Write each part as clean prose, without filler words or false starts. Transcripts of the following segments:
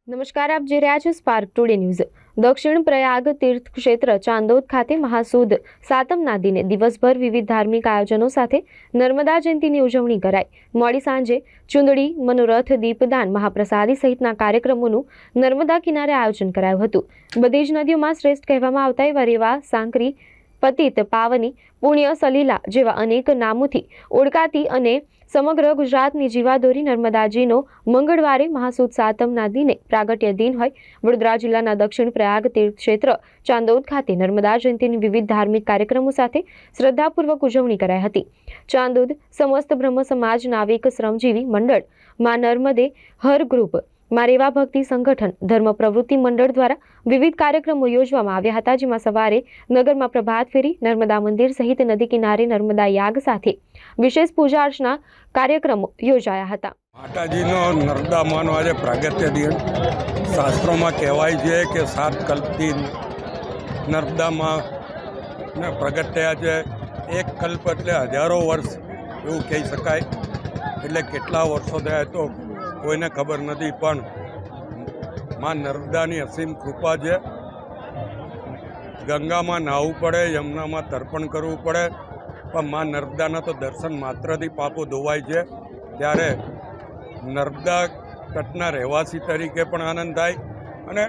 નમસ્કાર, આપ જોઈ રહ્યા છો સ્પાર્ક ટુડે ન્યૂઝ। દક્ષિણ પ્રયાગ તીર્થ ક્ષેત્ર ચાંદોદ ખાતે મહાસુદ સાતમના દિને દિવસભર વિવિધ ધાર્મિક આયોજનો સાથે નર્મદા જયંતીની ઉજવણી કરાઈ। મોડી સાંજે ચુંદડી, મનોરથ, દીપદાન, મહાપ્રસાદી સહિતના કાર્યક્રમોનું નર્મદા કિનારે આયોજન કરાયું હતું। બધી જ નદીઓમાં શ્રેષ્ઠ કહેવામાં આવતા એવા રેવા, સાંકરી, પતિત પાવની, પુણ્ય સલીલા જેવા અનેક નામોથી ઓળખાતી અને સમગ્ર ગુજરાતની જીવાદોરી નર્મદાજીનો મંગળવારે મહાસુદ સાતમના દિને પ્રાગટ્ય દિન હોય વડોદરા જિલ્લાના દક્ષિણ પ્રયાગ તીર્થ ક્ષેત્ર ચાંદોદ ખાતે નર્મદા જયંતીની વિવિધ ધાર્મિક કાર્યક્રમો સાથે શ્રદ્ધાપૂર્વક ઉજવણી કરાઈ હતી। ચાંદોદ સમસ્ત બ્રહ્મ સમાજ નાવિક શ્રમજીવી મંડળ, માં નર્મદે હર ગ્રુપ, માં રેવા ભક્તિ સંગઠન, ધર્મ પ્રવૃત્તિ મંડળ દ્વારા વિવિધ કાર્યક્રમો યોજવામાં આવ્યા હતા, જેમાં સવારે નગરમાં પ્રભાત ફેરી, નર્મદા મંદિર સહિત નદી કિનારે નર્મદા યાગ સાથે વિશેષ પૂજા અર્ચના કાર્યક્રમો યોજાયા હતા। માતાજીનો નર્મદામાંનો આજે પ્રાગટ્ય દિન। શાસ્ત્રોમાં કહેવાય છે કે 7 કલ્પથી નર્મદામાં પ્રગટ થયા છે। એક કલ્પ એટલે હજારો વર્ષ એવું કહી શકાય। એટલે કેટલા વર્ષો થયા તો કોઈને ખબર નથી, પણ માં નર્મદાની અસીમ કૃપા છે। ગંગામાં નાહવું પડે, યમુનામાં તર્પણ કરવું પડે, પણ માં નર્મદાના તો દર્શન માત્રથી પાપો ધોવાય છે। ત્યારે નર્મદા તટના રહેવાસી તરીકે પણ આનંદ થાય અને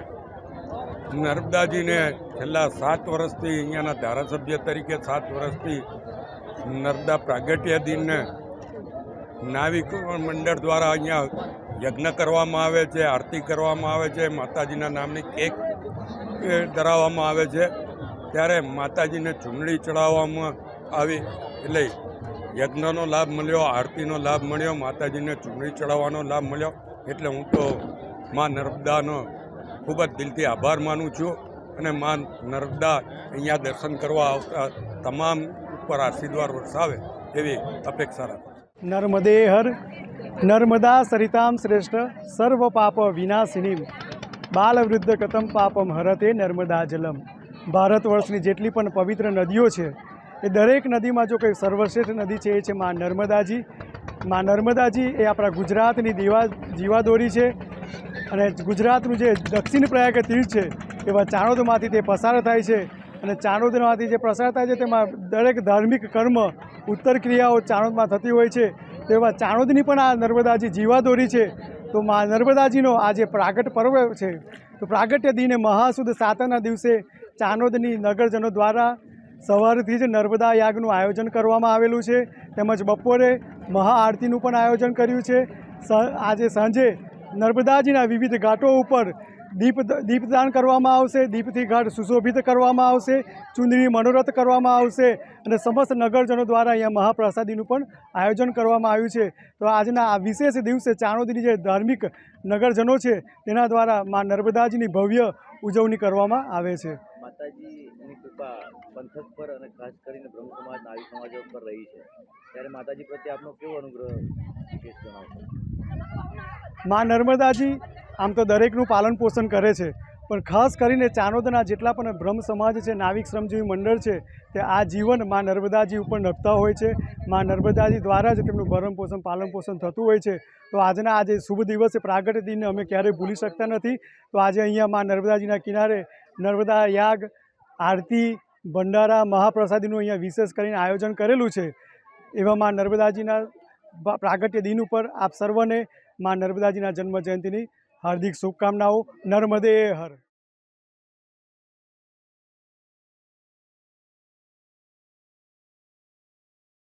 નર્મદાજીને છેલ્લા 7 વર્ષથી અહીંયાના ધારાસભ્ય તરીકે 7 વર્ષથી નર્મદા પ્રાગટ્ય દિનને નાવિક મંડળ દ્વારા અહીંયા યજ્ઞ કરવામાં આવે છે, આરતી કરવામાં આવે છે, માતાજીના નામની કેક ધરાવવામાં આવે છે। ત્યારે માતાજીને ચૂંદડી ચડાવવામાં આવી, એટલે યજ્ઞનો લાભ મળ્યો, આરતીનો લાભ મળ્યો, માતાજીને ચૂંદડી ચડાવવાનો લાભ મળ્યો। એટલે હું તો માં નર્મદાનો ખૂબ જ દિલથી આભાર માનું છું અને માં નર્મદા અહીંયા દર્શન કરવા આવતા તમામ ઉપર આશીર્વાદ વરસાવે એવી અપેક્ષા રાખું છું। નર્મદે હર નર્મદા સરિતામ શ્રેષ્ઠ સર્વ પાપ વિનાશિની બાલવૃદ્ધ કતમ પાપમ હરતે નર્મદા જલમ। ભારત વર્ષની જેટલી પણ પવિત્ર નદીઓ છે એ દરેક નદીમાં જો કંઈ સર્વશ્રેષ્ઠ નદી છે એ છે માં નર્મદાજી। માં નર્મદાજી એ આપણા ગુજરાતની જીવાદોરી છે અને ગુજરાતનું જે દક્ષિણ પ્રયાગ તીર્થ છે એવા ચાણોદમાંથી તે પસાર થાય છે અને ચાણોદમાંથી જે પસાર થાય છે તેમાં દરેક ધાર્મિક કર્મ, ઉત્તર ક્રિયાઓ ચાણોદમાં થતી હોય છે। તેવા ચાણોદની પણ આ નર્મદાજી જીવાદોરી છે। તો માં નર્મદાજીનો આ જે પ્રાગટ પર્વ છે, તો પ્રાગટ્ય દિને મહાસુદ સાતમના દિવસે ચાણોદની નગરજનો દ્વારા સવારથી જ નર્મદા યાગનું આયોજન કરવામાં આવેલું છે, તેમજ બપોરે મહાઆરતીનું પણ આયોજન કર્યું છે। આજે સાંજે નર્મદાજીના વિવિધ ઘાટો ઉપર દીપદાન કરવામાં આવશે, દીપથી ઘાટ સુશોભિત કરવામાં આવશે, ચુંદડી મનોરથ કરવામાં આવશે અને સમસ્ત નગરજનો દ્વારા અહીંયા મહાપ્રસાદીનું પણ આયોજન કરવામાં આવ્યું છે। તો આજના આ વિશેષ દિવસે ચાણોદની જે ધાર્મિક નગરજનો છે તેના દ્વારા માં નર્મદાજીની ભવ્ય ઉજવણી કરવામાં આવે છે। માતાજીની કૃપા પંથક પર અને ખાસ કરીને બ્રહ્મ સમાજ, નાવી સમાજો પર રહી છે, ત્યારે માતાજી પ્રત્યે આપનો કેવો અનુગ્રહ વિશેષ જણાવશો? માં નર્મદાજી આમ તો દરેકનું પાલન પોષણ કરે છે, પણ ખાસ કરીને ચાણોદના જેટલા પણ બ્રહ્મ સમાજ છે, નાવિક શ્રમજીવી મંડળ છે, તે આ જીવન માં નર્મદાજી ઉપર નભતા હોય છે। માં નર્મદાજી દ્વારા જ તેમનું ભરણ પોષણ, પાલન પોષણ થતું હોય છે। તો આજના આજે શુભ દિવસે પ્રાગટ્ય દિનને અમે ક્યારેય ભૂલી શકતા નથી। તો આજે અહીંયા માં નર્મદાજીના કિનારે નર્મદા યાગ, આરતી, ભંડારા, મહાપ્રસાદીનું અહીંયા વિશેષ કરીને આયોજન કરેલું છે। એવા માં નર્મદાજીના પ્રાગટ્ય દિન ઉપર આપ સર્વને માં નર્મદાજીના જન્મ જયંતિની હાર્દિક શુભકામનાઓ। નર્મદે હર।